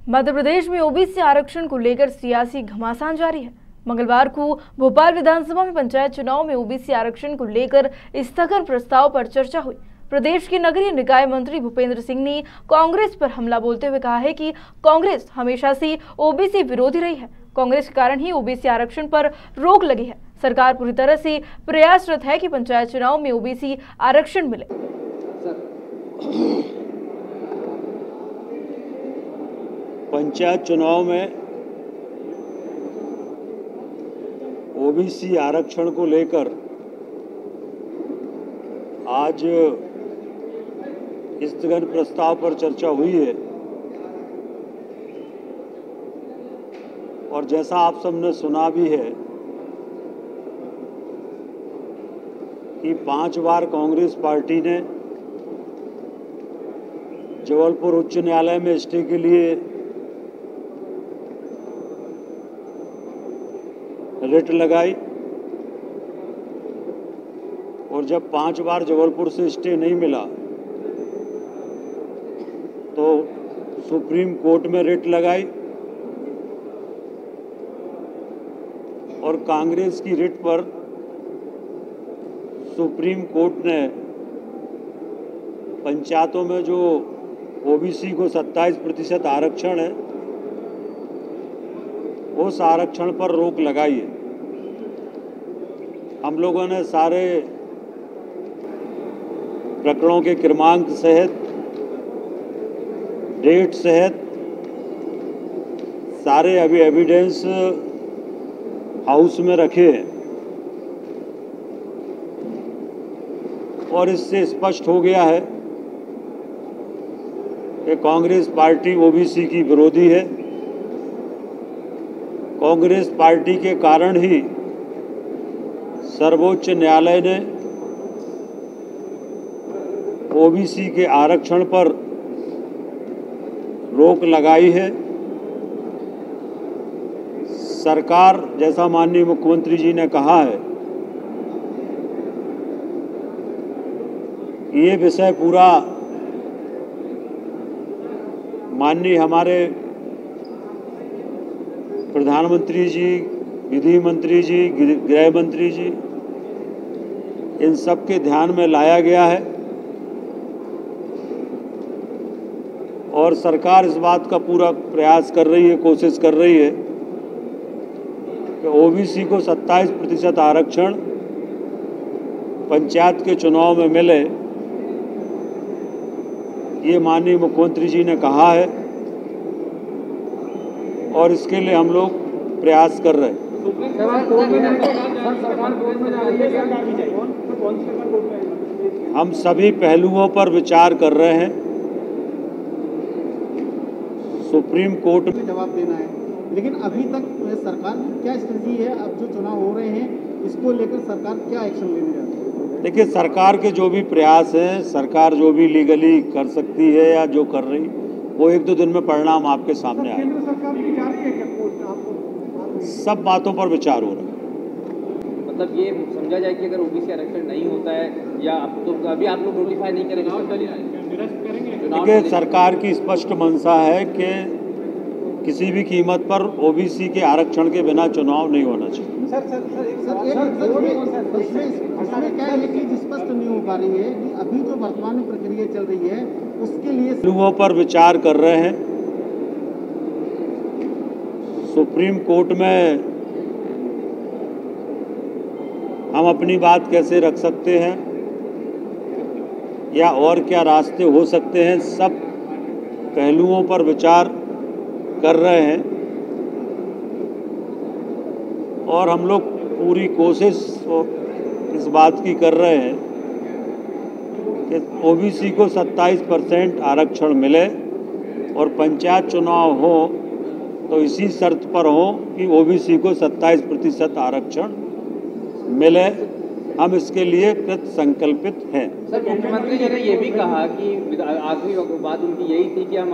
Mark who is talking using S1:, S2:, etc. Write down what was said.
S1: मध्य प्रदेश में ओबीसी आरक्षण को लेकर सियासी घमासान जारी है। मंगलवार को भोपाल विधानसभा में पंचायत चुनाव में ओबीसी आरक्षण को लेकर स्थगन प्रस्ताव पर चर्चा हुई। प्रदेश के नगरीय निकाय मंत्री भूपेंद्र सिंह ने कांग्रेस पर हमला बोलते हुए कहा है कि कांग्रेस हमेशा से ओबीसी विरोधी रही है। कांग्रेस के कारण ही ओबीसी आरक्षण पर रोक लगी है। सरकार पूरी तरह से प्रयासरत है कि पंचायत चुनाव में ओबीसी आरक्षण मिले।
S2: पंचायत चुनाव में ओबीसी आरक्षण को लेकर आज स्थगन प्रस्ताव पर चर्चा हुई है और जैसा आप सबने सुना भी है कि 5 बार कांग्रेस पार्टी ने जबलपुर उच्च न्यायालय में स्टे के लिए रिट लगाई और जब 5 बार जबलपुर से स्टे नहीं मिला तो सुप्रीम कोर्ट में रिट लगाई और कांग्रेस की रिट पर सुप्रीम कोर्ट ने पंचायतों में जो ओबीसी को 27% आरक्षण है उस आरक्षण पर रोक लगाई है। हम लोगों ने सारे प्रकरणों के क्रमांक सहित डेट सहित सारे अभी एविडेंस हाउस में रखे हैं और इससे स्पष्ट हो गया है कि कांग्रेस पार्टी ओबीसी की विरोधी है। कांग्रेस पार्टी के कारण ही सर्वोच्च न्यायालय ने ओबीसी के आरक्षण पर रोक लगाई है। सरकार, जैसा माननीय मुख्यमंत्री जी ने कहा है, ये विषय पूरा माननीय हमारे प्रधानमंत्री जी, विधि मंत्री जी, गृह मंत्री जी, इन सब के ध्यान में लाया गया है और सरकार इस बात का पूरा प्रयास कर रही है, कोशिश कर रही है कि ओबीसी को 27% आरक्षण पंचायत के चुनाव में मिले। ये माननीय मुख्यमंत्री जी ने कहा है और इसके लिए हम लोग प्रयास कर रहे हैं। हम सभी पहलुओं पर विचार कर रहे हैं। सुप्रीम कोर्ट में
S3: जवाब देना है, लेकिन अभी तक सरकार की क्या स्थिति है? अब जो चुनाव हो रहे हैं इसको लेकर सरकार क्या एक्शन लेने जा रही है?
S2: देखिए, सरकार के जो भी प्रयास हैं, सरकार जो भी लीगली कर सकती है या जो कर रही, वो 1-2 दिन में परिणाम आपके सामने आएगा।
S3: केंद्र सरकार की जा रही है क्या?
S2: सब बातों पर विचार हो रहा है।
S4: मतलब ये समझा जाए कि अगर ओबीसी आरक्षण नहीं होता है या अब तो अभी आप लोग नोटिफाई नहीं करेंगे,
S2: देखिए, सरकार की स्पष्ट मंशा है कि किसी भी कीमत पर ओबीसी के आरक्षण के बिना चुनाव नहीं होना चाहिए।
S3: इसमें क्या है कि स्पष्ट नहीं हो पा रही है कि अभी जो वर्तमान में प्रक्रिया चल रही है उसके लिए
S2: पहलुओं पर विचार कर रहे हैं। सुप्रीम कोर्ट में हम अपनी बात कैसे रख सकते हैं या और क्या रास्ते हो सकते हैं, सब पहलुओं पर विचार कर रहे हैं और हम लोग पूरी कोशिश इस बात की कर रहे हैं कि ओबीसी को 27% आरक्षण मिले और पंचायत चुनाव हो तो इसी शर्त पर हो कि ओबीसी को 27% आरक्षण मिले। हम इसके लिए कृत संकल्पित हैं।
S4: सर, मुख्यमंत्री जी ने ये भी कहा कि आखिरी बात उनकी यही थी कि हम